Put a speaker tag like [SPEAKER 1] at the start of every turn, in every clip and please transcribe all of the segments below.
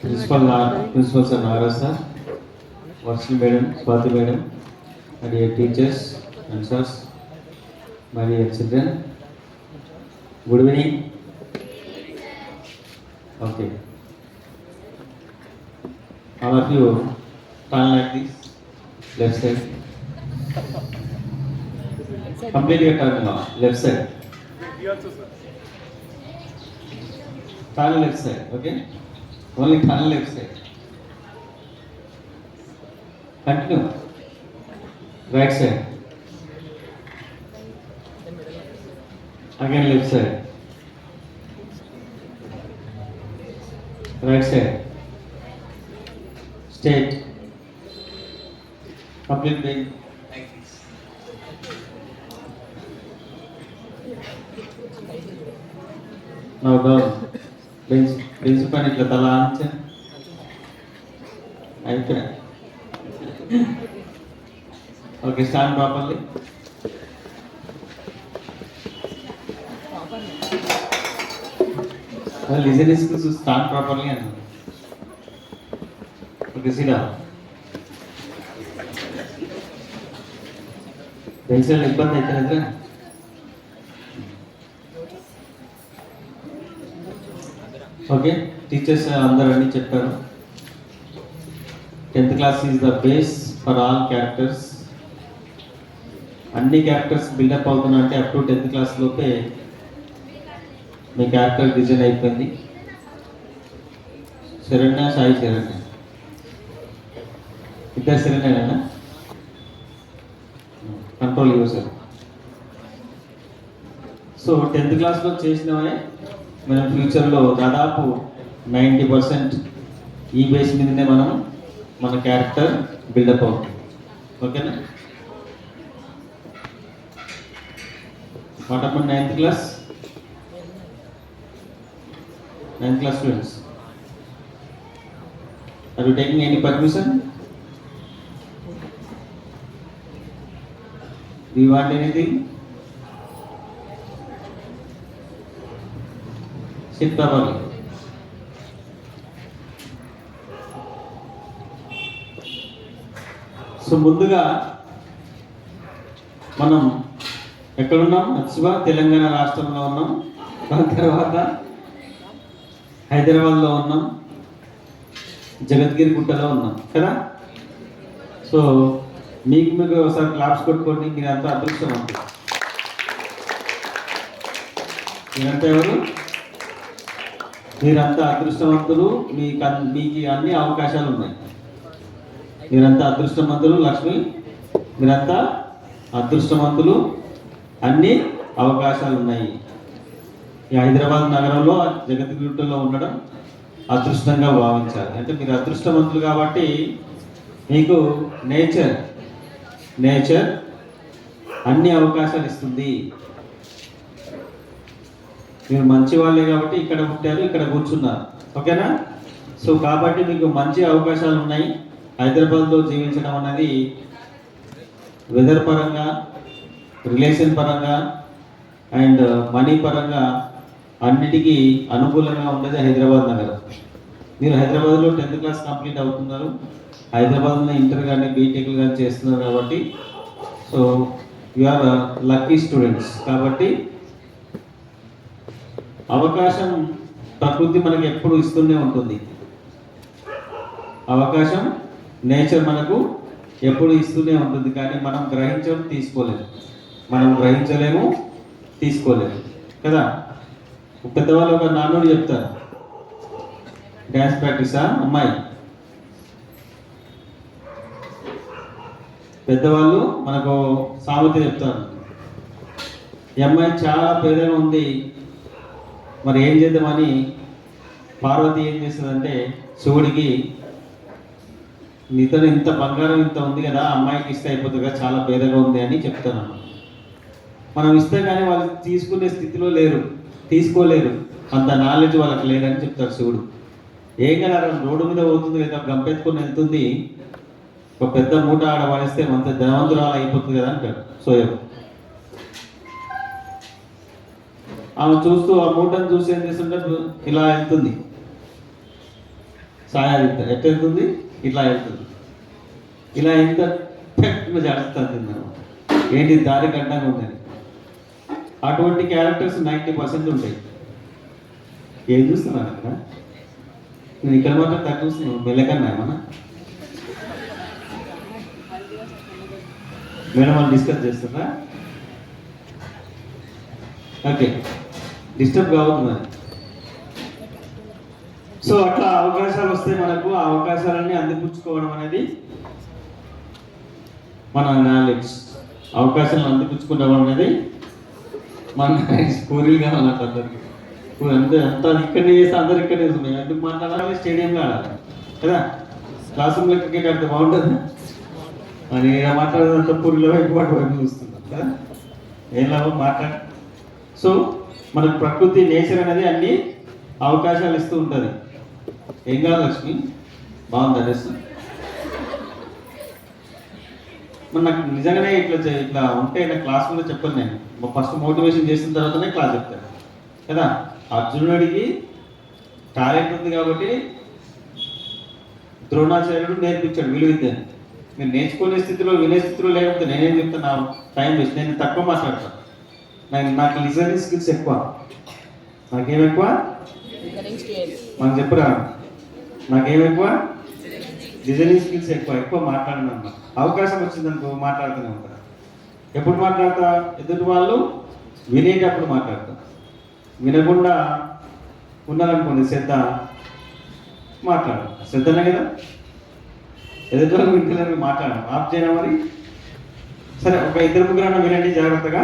[SPEAKER 1] Principal Sir Nagaraj sir, Varsity Madam, Swati Madam, my dear teachers and sirs, my dear children, good evening. Okay, all of you turn like this, left side. Completely turn left side. Turn left side, okay? Only turn left side. Continue. Right side. Again left side. Right side. Straight. Complete bend like this. Now down. Bench పైన ఇట్లా తల ఆంచ అయిపోయా. Okay, stand properly. Listen to stand properly and okay, sit down. Bench ఇబ్బంది అయితే okay teachers అందరూ అన్నీ చెప్పారు. 10th class is the base for all characters. అన్ని క్యారెక్టర్స్ బిల్డప్ అవుతున్నా అంటే అప్ టు 10th class లోపే మీ క్యారెక్టర్ డిజైన్ అయిపోయింది. శరణ్య, సాయి శరణ్య, ఇద్దరు శరణ్యనా? Control user. సో 10th classలో చేసినవే మనం ఫ్యూచర్లో దాదాపు 90% ఈ బేస్ మీదనే మనం మన క్యారెక్టర్ బిల్డప్ అవుతుంది. ఓకేనా? What about 9th class? 9th class students, are you taking any permission? Do you want anything? Sit properly. So ముందుగా మనం ఎక్కడున్నాం? మర్చిపా తెలంగాణ రాష్ట్రంలో ఉన్నాం. దాని తర్వాత హైదరాబాద్లో ఉన్నాం, జగద్గిరి గుట్టలో ఉన్నాం కదా. సో మీకు ఒకసారి క్లాప్స్ కొట్టుకోండి. మీరంతా అదృష్టవంతులు. మీరంతా ఎవరు? మీరంతా అదృష్టవంతులు. మీకు అన్ని అవకాశాలు ఉన్నాయి. మీరంతా అదృష్టవంతులు. లక్ష్మి, మీరంతా అదృష్టవంతులు. అన్ని అవకాశాలు ఉన్నాయి. ఈ హైదరాబాద్ నగరంలో జగద్గిరిలో ఉండడం అదృష్టంగా భావించాలి. అంటే మీరు అదృష్టవంతులు కాబట్టి మీకు నేచర్ అన్ని అవకాశాలు ఇస్తుంది. మీరు మంచి వాళ్ళే కాబట్టి ఇక్కడ పుట్టారు, ఇక్కడ కూర్చున్నారు. ఓకేనా? సో కాబట్టి మీకు మంచి అవకాశాలు ఉన్నాయి. హైదరాబాద్లో జీవించడం అనేది వెదర్ పరంగా, రిలేషన్ పరంగా అండ్ మనీ పరంగా అన్నిటికీ అనుకూలంగా ఉండేది హైదరాబాద్ నగరం. మీరు హైదరాబాద్లో 10th class కంప్లీట్ అవుతున్నారు, హైదరాబాద్లో ఇంటర్ కానీ బీటెక్లు కానీ చేస్తున్నారు కాబట్టి so you are lucky students. కాబట్టి అవకాశం ప్రకృతి మనకి ఎప్పుడు ఇస్తూనే ఉంటుంది. అవకాశం నేచర్ మనకు ఎప్పుడు ఇస్తూనే ఉంటుంది. కానీ మనం గ్రహించలేము, తీసుకోలేము కదా. పెద్దవాళ్ళు ఒక నానుడు చెప్తారు, డ్యాన్స్ ప్రాక్టీసా అమ్మాయి? పెద్దవాళ్ళు మనకు సామెత చెప్తారు, ఈ అమ్మాయి చాలా పేదగా ఉంది, మరి ఏం చేద్దామని పార్వతి ఏం చేస్తుందంటే శివుడికి, నీతో ఇంత బంగారం ఇంత ఉంది కదా, అమ్మాయికి ఇస్తే అయిపోతుందిగా, చాలా పేదగా ఉంది అని చెప్తాను. మనం ఇస్తే కానీ వాళ్ళు తీసుకునే స్థితిలో లేరు, తీసుకోలేరు, అంత నాలెడ్జ్ వాళ్ళకి లేదని చెప్తారు శివుడు. ఏం కదా రోడ్డు మీద పోతుంది కదా, గంపెత్తుకొని వెళ్తుంది, ఒక పెద్ద మూట ఆడ పడేస్తే అంత ధనవంతురాలు అయిపోతుంది కదా అంటాడు సోయం. ఆమె చూస్తూ ఆ మూటను చూసి ఏం చేస్తుంటే ఇలా వెళ్తుంది. ఛాయాదిత్త ఎట్లా వెళ్తుంది, ఇట్లా వెళ్తుంది, ఇలా ఎంత జడుస్తుంది అనమాట. ఏంటి దారి గడ్డంగా ఉందని. అటువంటి క్యారెక్టర్స్ 90% ఉంటాయి. ఏం చూస్తున్నాను అక్కడ నేను ఇక్కడ మాత్రం తక్కువ చూస్తున్నాను. మెల్లకన్నా ఏమన్నా మేడం వాళ్ళు డిస్కస్ చేస్తారా? ఓకే, డిస్టర్బ్ కావద్దు మరి. సో అట్లా అవకాశాలు వస్తే మనకు ఆ అవకాశాలన్నీ అందిపుచ్చుకోవడం అనేది మన నాలెడ్జ్. అవకాశాలను అందిపుచ్చుకోవడం అనేది మన కోరిక కావాలంట అందరికి. అంతా ఇక్కడనే చేస్తే అందరు ఇక్కడనే మేము ఎందుకు మాట్లాడాలి? స్టేడియంలో ఆడాలి కదా. క్లాస్ రూమ్లో క్రికెట్ ఆడితే బాగుంటుంది అని మాట్లాడేదంతా పూరిలో వైపు చూస్తున్నాం కదా. ఏం లాభం మాట్లాడ. సో మనకు ప్రకృతి నేచర్ అనేది అన్ని అవకాశాలు ఇస్తూ ఉంటుంది. ఏం కాదు లక్ష్మి, బాగుంది అనేసి మరి నాకు నిజంగానే ఇట్లా ఉంటే నా క్లాస్ రూమ్లో చెప్పాను. నేను ఫస్ట్ మోటివేషన్ చేసిన తర్వాతనే క్లాస్ చెప్తాను కదా. అర్జునుడికి టాలెంట్ ఉంది కాబట్టి ద్రోణాచార్యుడు నేర్పించాడు విలువిద్యని. నేను నేర్చుకునే స్థితిలో వినే స్థితిలో లేకపోతే నేనేం చెప్తున్నాను? Time waste. నేను తక్కువ మాట్లాడతాను. నాకు లిజనింగ్ స్కిల్స్ ఎక్కువ. నాకేం ఎక్కువ? మనకు చెప్పురా, నాకేం ఎక్కువ? లిజనింగ్ స్కిల్స్ ఎక్కువ మాట్లాడిన అన్నమాట. అవకాశం వచ్చిందనుకో మాట్లాడుతూనే ఉంటారు. ఎప్పుడు మాట్లాడతా? ఎదుటి వాళ్ళు వినేటప్పుడు మాట్లాడతా. వినకుండా ఉన్నారనుకోండి శ్రద్ధ, మాట్లాడు. శ్రద్ధనే కదా. ఎదుటి వాళ్ళు వింటలేని మాట్లాడడం ఆఫ్ చేయడం. మరి సరే, ఒక ఇద్దరు ముగ్గురు వినండి జాగ్రత్తగా.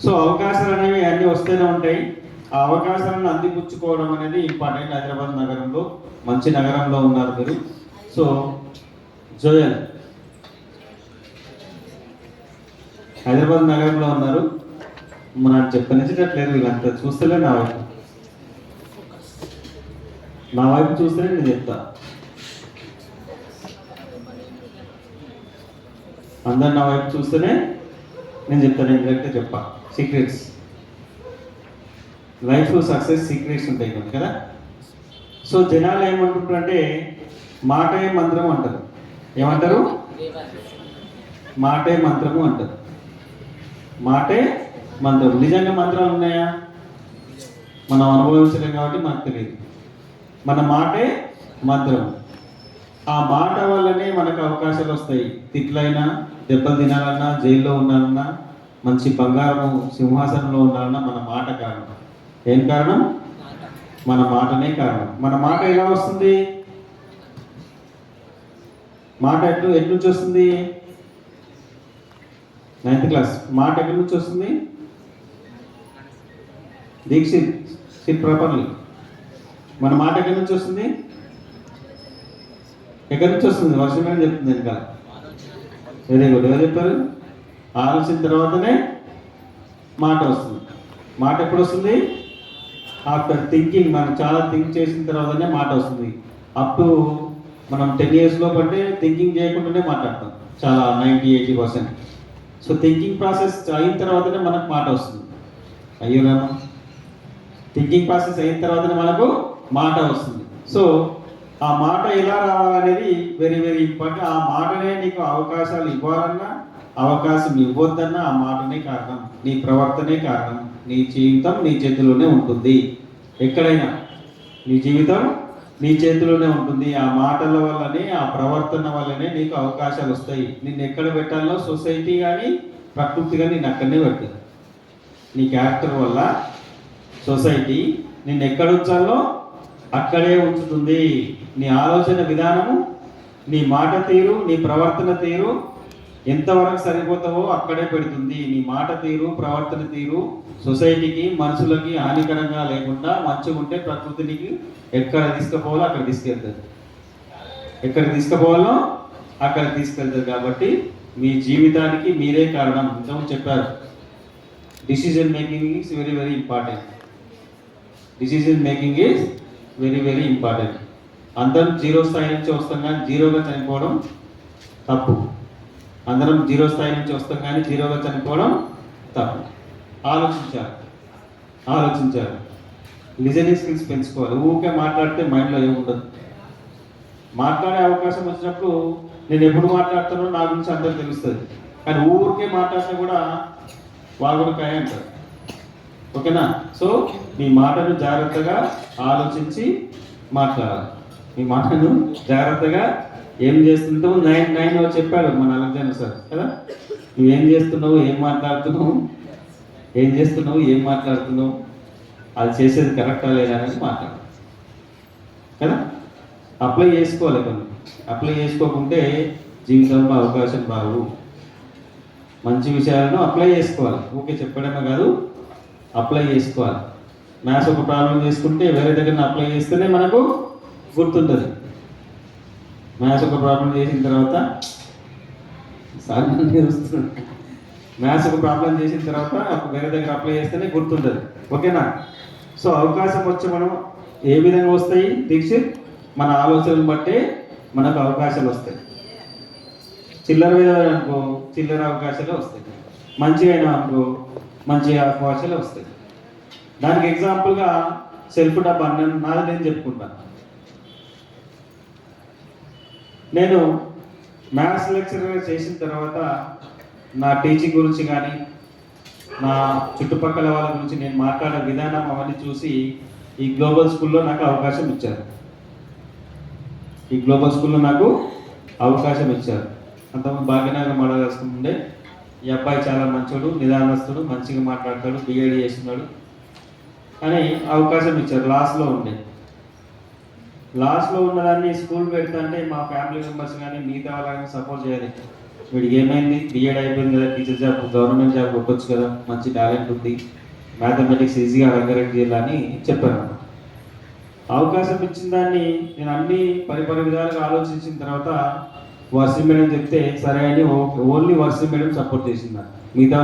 [SPEAKER 1] సో అవకాశాలు అనేవి అన్నీ వస్తూనే ఉంటాయి. ఆ అవకాశాలను అందిపుచ్చుకోవడం అనేది ఇంపార్టెంట్. హైదరాబాద్ నగరంలో మంచి నగరంలో ఉన్నారు మీరు. సో జోయల్ హైదరాబాద్ నగరంలో ఉన్నారు. నాకు చెప్పనిచ్చేటట్లేదు. వీళ్ళంతా చూస్తలే నా వైపు చూస్తేనే నేను చెప్తా. అందరు నా వైపు చూస్తేనే నేను చెప్తాను. నేను డైరెక్ట్గా చెప్పా. సీక్రెట్స్, లైఫ్ సక్సెస్ సీక్రెట్స్ ఉంటాయి కదా. సో జనాలు ఏమంటుంటారంటే మాటే మంత్రము అంటారు. ఏమంటారు? మాటే మంత్రము అంటారు. మాటే మంత్రం. నిజంగా మంత్రాలు ఉన్నాయా? మనం అనుభవించలేం కాబట్టి మనకు తెలియదు. మన మాటే మంత్రం. ఆ మాట వల్లనే మనకు అవకాశాలు వస్తాయి. తిట్లైనా, దెబ్బలు తినాలన్నా, జైల్లో ఉండాలన్నా, మంచి బంగారం సింహాసనంలో ఉండాలన్నా మన మాట కారణం. ఏం కారణం? మన మాటనే కారణం. మన మాట ఎలా వస్తుంది? మాట ఎటు నుంచి వస్తుంది? 9th class. మాట ఎక్కడి నుంచి వస్తుంది? Dikshit sit properly. మన మాట ఎక్కడి నుంచి వస్తుంది? ఎక్కడి నుంచి వస్తుంది? వర్షమే చెప్తుంది ఇంకా. Very good. ఎవరు చెప్పారు? ఆలోచన తర్వాతనే మాట వస్తుంది. మాట ఎప్పుడు వస్తుంది? After thinking. మనం చాలా థింక్ చేసిన తర్వాతనే మాట వస్తుంది. అప్ టు మనం 10 years లోపు అంటే థింకింగ్ చేయకుండానే మాట్లాడతాం చాలా 90-80%. సో థింకింగ్ ప్రాసెస్ అయిన తర్వాతనే మనకు మాట వస్తుంది. అయ్యో రామా, థింకింగ్ ప్రాసెస్ అయిన తర్వాతనే మనకు మాట వస్తుంది. సో ఆ మాట ఎలా రావాలనేది వెరీ వెరీ ఇంపార్టెంట్. ఆ మాటనే నీకు అవకాశాలు ఇవ్వాలన్నా, అవకాశం ఇవ్వద్దన్నా ఆ మాటనే కారణం. నీ ప్రవర్తనే కారణం. నీ జీవితం నీ చేతిలోనే ఉంటుంది. ఎక్కడైనా నీ జీవితం నీ చేతిలోనే ఉంటుంది. ఆ మాటల వల్లనే, ఆ ప్రవర్తన వల్లనే నీకు అవకాశాలు వస్తాయి. నిన్ను ఎక్కడ పెట్టాలో సొసైటీ కానీ ప్రకృతి కానీ నిన్ను అక్కడనే పెడుతుంది. నీ క్యారెక్టర్ వల్ల సొసైటీ నిన్ను ఎక్కడ ఉంచాలో అక్కడే ఉంచుతుంది. నీ ఆలోచన విధానము, నీ మాట తీరు, నీ ప్రవర్తన తీరు ఎంతవరకు సరిపోతావో అక్కడే పెడుతుంది. నీ మాట తీరు, ప్రవర్తన తీరు సొసైటీకి, మనుషులకి హానికరంగా లేకుండా మంచిగా ఉంటే ప్రకృతికి ఎక్కడ తీసుకుపోవాలో అక్కడ తీసుకెళ్తుంది. ఎక్కడ తీసుకుపోవాలో అక్కడ తీసుకెళ్తుంది. కాబట్టి మీ జీవితానికి మీరే కారణం. ఇంతకుముందు చెప్పారు, decision making is very very important. Decision making is very very important. అందరం 0 స్థాయి నుంచి వస్తాం కానీ 0గా చనిపోవడం తప్పు. అందరం 0 స్థాయి నుంచి వస్తాం కానీ 0గా చనిపోవడం తప్పు. ఆలోచించాలి. లిజనింగ్ స్కిల్స్ పెంచుకోవాలి. ఊరికే మాట్లాడితే మైండ్లో ఏముండదు. మాట్లాడే అవకాశం వచ్చినప్పుడు నేను ఎప్పుడు మాట్లాడుతానో నా గురించి అందరికి తెలుస్తుంది. కానీ ఊరికే మాట్లాడితే కూడా వాగుడుకాయ అంటారు. ఓకేనా? సో మీ మాటను జాగ్రత్తగా ఆలోచించి మాట్లాడాలి. మీ మాటను జాగ్రత్తగా ఏం చేస్తుంటావు 9 చెప్పాడు మన అలెగ్జాండర్ సార్ కదా. నువ్వేం చేస్తున్నావు, ఏం మాట్లాడుతున్నావు, ఏం మాట్లాడుతున్నావు, అది చేసేది కరెక్టా లేదా అనేది మాట్లాడు కదా. అప్లై చేసుకోవాలి. కొన్ని అప్లై చేసుకోకుంటే జీవితంలో అవకాశం రావు. మంచి విషయాలను అప్లై చేసుకోవాలి. ఓకే చెప్పడమే కాదు, అప్లై చేసుకోవాలి. మ్యాథ్స్ ఒక ప్రాబ్లం చేసుకుంటే వేరే దగ్గర అప్లై చేస్తేనే మనకు గుర్తుంటుంది. మ్యాథ్స్ ఒక ప్రాబ్లం చేసిన తర్వాత మ్యాథ్స్ ఒక ప్రాబ్లం చేసిన తర్వాత వేరే దగ్గర అప్లై చేస్తేనే గుర్తుంటుంది. ఓకేనా? సో అవకాశం వచ్చి మనం ఏ విధంగా వస్తాయి దీక్షిత్? మన ఆలోచనలు బట్టే మనకు అవకాశాలు వస్తాయి. చిల్లర విధాలు అనుకో చిల్లర అవకాశాలు వస్తాయి, మంచిగా అయినా అనుకో మంచి అవకాశాలు వస్తాయి. దానికి ఎగ్జాంపుల్గా సెల్ఫ్ డబ్బు నాది నేను చెప్పుకుంటాను. నేను మ్యాథ్స్ లెక్చరర్ చేసిన తర్వాత నా టీచింగ్ గురించి కానీ నా చుట్టుపక్కల వాళ్ళ గురించి నేను మాట్లాడే విధానం అవన్నీ చూసి ఈ గ్లోబల్ స్కూల్లో నాకు అవకాశం ఇచ్చారు. అంతకుముందు భాగ్యనగర్ మోడల్ వేసుకుంటుండే ఈ అబ్బాయి చాలా మంచోడు, నిదానస్తుడు, మంచిగా మాట్లాడతాడు, బిఏడి చేస్తున్నాడు అని అవకాశం ఇచ్చారు. లాస్ట్లో ఉన్నదాన్ని స్కూల్ పెడతాంటే మా ఫ్యామిలీ మెంబర్స్ కానీ మిగతా వాళ్ళని సపోర్ట్ చేయాలి. వీడికి ఏమైంది, బిఎడ్ అయిపోయింది కదా, టీచర్ జాబ్ గవర్నమెంట్ జాబ్ కొట్టొచ్చు కదా, మంచి టాలెంట్ ఉంది, మ్యాథమెటిక్స్ ఈజీగా రంగారెడ్డి చేయాలని చెప్పాను. అవకాశం ఇచ్చిన దాన్ని నేను అన్ని పరిపరి విధాలుగా ఆలోచించిన తర్వాత వర్షి మేడం చెప్తే సరే అని ఓన్లీ వర్షి మేడం సపోర్ట్ చేసింది. మిగతా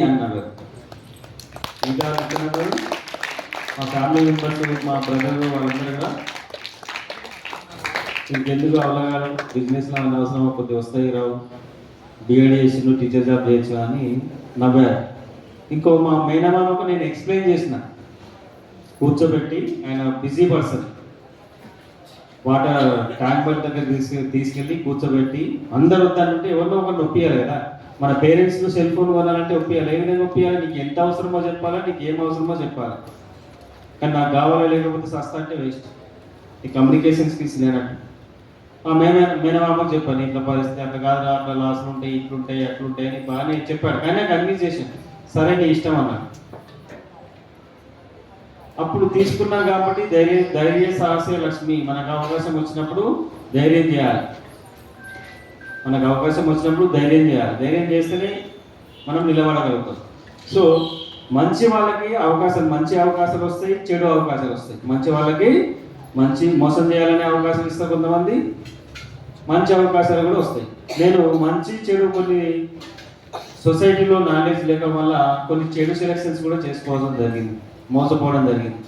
[SPEAKER 1] అన్నారు. మా ఫ్యామిలీ మెంబర్స్, మా బ్రదర్ వాళ్ళందరూ కూడా ఇంకెందుకు అవగాహన బిజినెస్లో అనవసరం, కొద్దిగా వస్తాయి రావు, బిఎడ్ చేసి టీచర్ జాబ్ చేయొచ్చు అని నవ్వారు. ఇంకో మా మేనమామకు నేను ఎక్స్ప్లెయిన్ చేసిన, కూర్చోబెట్టి, ఆయన busy person, water tank bund దగ్గర తీసుకెళ్ళి కూర్చోబెట్టి అందరు వద్దానంటే ఎవరినో ఒకరిని ఒప్పియాలి కదా. మన పేరెంట్స్ను సెల్ ఫోన్ కొనాలంటే ఒప్పియాలి. ఏ విధంగా ఒప్పియాలి? నీకు ఎంత అవసరమో చెప్పాలా, నీకు ఏం అవసరమో చెప్పాలి. కానీ నాకు కావాలో లేకపోతే సస్తా అంటే వేస్ట్. ఈ కమ్యూనికేషన్ స్కిల్స్ లేనట్టు. మేనమామకు చెప్పాను, ఇట్లా పరిస్థితి అట్లా కాదు, అట్లా లాస్లు ఉంటాయి, ఇట్లుంటాయి అట్లుంటాయి అని బాగానే చెప్పాడు. కానీ నాకు కన్విన్స్ చేశాను, సరే నీ ఇష్టం అన్నాడు. అప్పుడు తీసుకున్నాం కాబట్టి ధైర్య సాహసే లక్ష్మి. మనకు అవకాశం వచ్చినప్పుడు ధైర్యం చేయాలి. ధైర్యం చేస్తేనే మనం నిలబడగలుగుతాం. సో మంచి వాళ్ళకి మంచి అవకాశాలు వస్తాయి, చెడు అవకాశాలు వస్తాయి. మంచి వాళ్ళకి మోసం చేయాలనే అవకాశం ఇస్తే కొంతమంది, మంచి అవకాశాలు కూడా వస్తాయి. నేను మంచి చెడు కొన్ని సొసైటీలో నాలెడ్జ్ లేక వల్ల కొన్ని చెడు సెలక్షన్స్ కూడా చేసుకోవడం జరిగింది, మోసపోవడం జరిగింది.